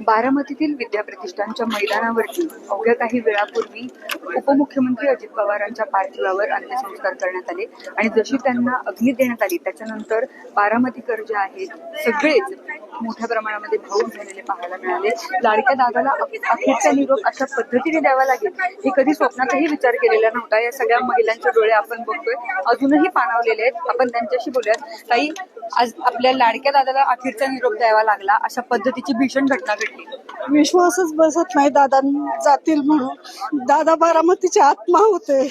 बारामतीतील विद्याप्रतिष्ठानच्या मैदानावरती अवघ्या काही वेळापूर्वी उपमुख्यमंत्री अजित पवारांच्या पार्थिवावर अंत्यसंस्कार करण्यात आले आणि जशी त्यांना अग्नी देण्यात आली त्याच्यानंतर बारामतीकर जे आहेत सगळेच मोठ्या प्रमाणामध्ये भावूक झालेले पाहायला मिळाले. लाडक्या दादाला अखेरचा निरोप अशा पद्धतीने द्यावा लागेल हे कधी स्वप्नातही विचार केलेला नव्हता. या सगळ्या महिलांचे डोळे आपण बघतोय अजूनही पाणावलेले आहेत. आपण त्यांच्याशी बोलूयात. ताई, आज आपल्या लाडक्या दादाला अखेरचा निरोप द्यावा लागला, अशा पद्धतीची भीषण घटना घडली. विश्वासच बसत नाही दादा जातील म्हणून. दादा बारामतीची आत्मा होते.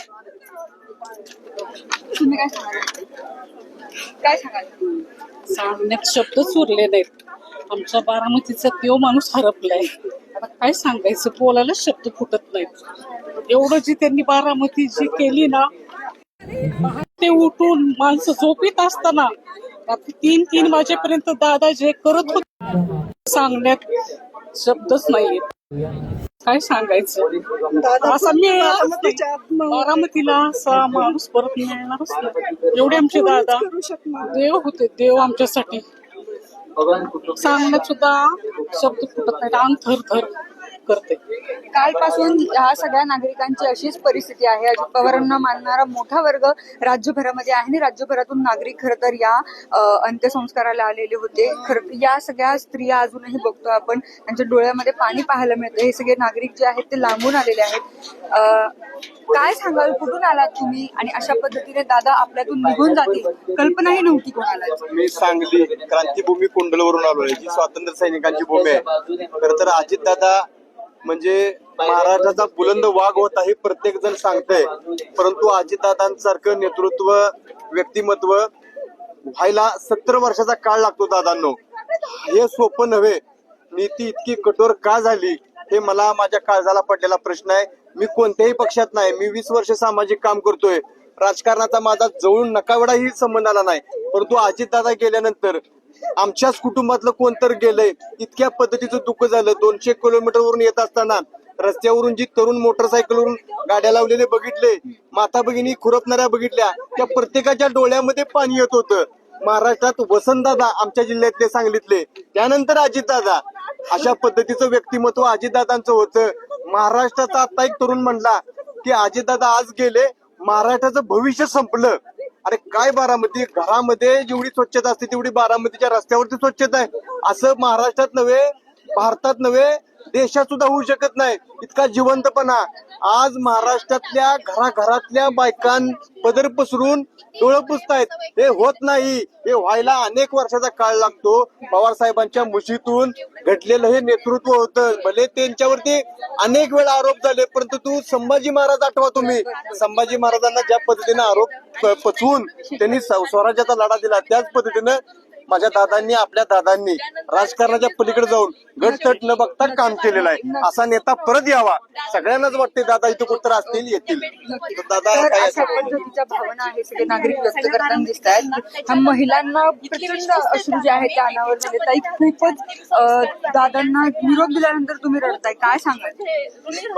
तुम्ही काय सांगाल? काय सांगाल? सांगण्यात शब्दच उरले नाहीत. आमच्या बारामतीचा तो माणूस हरपलाय. आता काय सांगायचं, बोलायला शब्द फुटत नाहीत. एवढं जी त्यांनी बारामती जी केली ना, ते उठून माणसं झोपीत असताना 3-3 वाजेपर्यंत दादा जे करत होते सांगण्यात शब्दच नाहीये. काय सांगायचं, असा बारामतीला असा माणूस परत मिळणारच नाही. एवढे आमचे दादा देव होते, देव आमच्यासाठी. सांगण्यात सुद्धा शब्द फुटत नाही, अंग थर करते. कालपासून ह्या सगळ्या नागरिकांची अशीच परिस्थिती आहे. अजित पवारांना मानणारा मोठा वर्ग राज्यभरामध्ये आहे आणि राज्यभरातून नागरिक खरं तर या अंत्यसंस्काराला आलेले होते. या सगळ्या स्त्रिया अजूनही बघतो आपण, त्यांच्या डोळ्यामध्ये पाणी पाहायला मिळतं. हे सगळे नागरिक जे आहेत ते लांबून आलेले आहेत. काय सांगाल, कुठून आलात तुम्ही आणि अशा पद्धतीने दादा आपल्यातून निघून जातील कल्पनाही नव्हती कोणाला? मी सांगली क्रांतीभूमी कुंडलवरून आलोय, जी स्वातंत्र्य सैनिकांची भूमी आहे. खरं तर अजितदादा म्हणजे महाराष्ट्राचा बुलंद वाघ होता हे प्रत्येक जण सांगतंय, परंतु अजितदादांसारखं नेतृत्व व्यक्तिमत्व व्हायला 70 वर्षाचा काळ लागतो. दादांनो, हे सोपं नव्हे. नीती इतकी कठोर का झाली हे मला माझ्या काळजाला पडलेला प्रश्न आहे. मी कोणत्याही पक्षात नाही. मी 20 वर्ष सामाजिक काम करतोय. राजकारणाचा माझा जवळून नकावडाही संबंध आला नाही, परंतु अजितदादा गेल्यानंतर आमच्याच कुटुंबातलं कोणतर गेलंय. इतक्या पद्धतीचं दुःख झालं. 200 किलोमीटरवरून येत असताना रस्त्यावरून जी तरुण मोटरसायकलवरून गाड्या लावलेले बघितले, माता भगिनी खुरपणाऱ्या बघितल्या, त्या प्रत्येकाच्या डोळ्यामध्ये पाणी येत होतं. महाराष्ट्रात वसंतदादा आमच्या जिल्ह्यातले सांगलीतले, त्यानंतर अजितदादा, अशा पद्धतीचं व्यक्तिमत्व अजितदादांचं होतं. महाराष्ट्राचा आता एक तरुण म्हणला की अजितदादा आज गेले, महाराष्ट्राचं भविष्य संपलं. अरे काय, बारामती घरामध्ये जेवढी स्वच्छता असते तेवढी बारामतीच्या रस्त्यावरती स्वच्छता आहे. असं महाराष्ट्रात नव्हे, भारतात नव्हे, देशात सुद्धा होऊ शकत नाही. इतका जिवंतपणा आज महाराष्ट्रातल्या घराघरातल्या बायकां पदर पसरून डोळं पुसतायत. हे होत नाही. हे व्हायला अनेक वर्षाचा काळ लागतो. पवार साहेबांच्या मुशीतून घडलेलं हे नेतृत्व होतं. भले त्यांच्यावरती अनेक वेळा आरोप झाले, परंतु संभाजी महाराज आठवा तुम्ही. संभाजी महाराजांना ज्या पद्धतीने आरोप पचवून त्यांनी स्वराज्याचा लढा दिला, त्याच पद्धतीनं माझ्या दादांनी, आपल्या दादांनी राजकारणाच्या पलीकडे जाऊन गटतट न बघता काम केलेलं आहे. असा नेता परत यावा. सगळ्यांनाच वाटते दादा इथे कुठं असतील, येतील. दादा अशा पद्धतीच्या भावना आहे सगळे नागरिक व्यक्त करताना दिसत आहेत. ह्या महिलांना प्रचंड अश्रू जे आहेत ते अनावर झाले. ताई, खूपच दादांना निरोप दिल्यानंतर तुम्ही रडताय, काय सांगाल?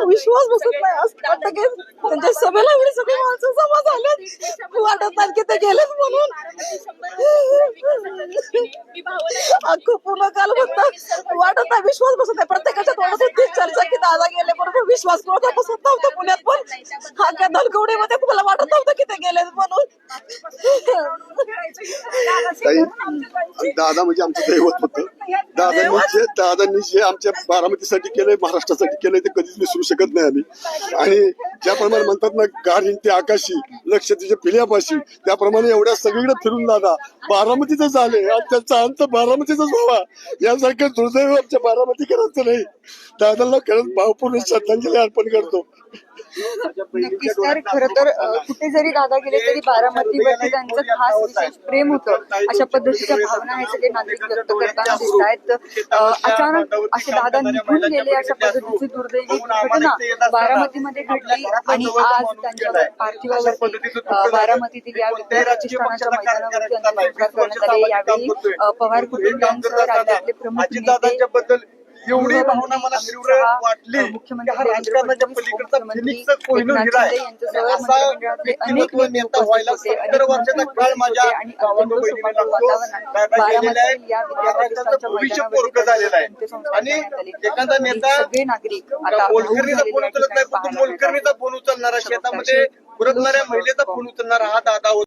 विश्वास बसत नाही. असं वाटतं की त्यांच्या सभेला एवढी सगळी माणसं जमा झालेत, वाटत नाही की ते गेलेत म्हणून. अख्खं पूर्ण काल म्हणतात वाटत नाही, विश्वास बसत नाही. प्रत्येकाच्या तोंडात तीच चर्चा की दादा गेले, बरोबर विश्वास कोणाचा बसत नव्हता. पुण्यात पण अख्ख्या धनकवडीमध्ये तुम्हाला वाटत नव्हतं की ते गेलेत म्हणून. दादा म्हणजे आमचं दैवत होतं. दादांनी जे आमच्या बारामतीसाठी केलंय, महाराष्ट्रासाठी केलंय, ते कधीच विसरू शकत नाही आम्ही. आणि ज्याप्रमाणे म्हणतात ना, गार ते आकाशी, लक्ष तिच्या पिल्यापाशी, त्याप्रमाणे एवढ्या सगळीकडे फिरून दादा बारामतीच झाले. त्यांचा अंत बारामतीचाच व्हावा यासारखं दुर्दैव आमच्या बारामतीकरांचं नाही. दादांना खरंच भावपूर्ण श्रद्धांजली अर्पण करतो. नक्कीच. तर खरं तर कुठे जरी दादा गेले तरी बारामतीवरती त्यांचं खास विशेष प्रेम होतं. अशा पद्धतीच्या भावना हे सगळे नागरिक व्यक्त करताना दिसत आहेत. अचानक असे दादा निघून गेले, अशा पद्धतीची दुर्दैवी घटना बारामतीमध्ये घडली आणि आज त्यांच्या पार्थिवावरती बारामतीतील या विद्याप्रतिष्ठानाच्या मैदानावरती अंत्यसंस्कार करण्यात आले. यावेळी पवार कुटुंबियांसह राज्यातले प्रमुख नेते एवढी भावना मला तीव्र वाटली की हा राजकारणाच्या पलीकडचा फिनिक्सचा कोहिनूर हिरा आहे. असा व्यक्तिमत्व नेता व्हायला 70 वर्षाचा काळ माझ्या गावाला बहिणीला लागतो. दादा गेलेला आहे, महाराष्ट्राचं भविष्य पोरकं झालेलं आहे. आणि एखादा नेता सगळे नागरिक आता मोलकरणीचा फोन उचलत नाही, फक्त मोलकरणीचा फोन उचलणारा, शेतामध्ये उरकणाऱ्या महिलेचा फोन उचलणारा हा दादा होता.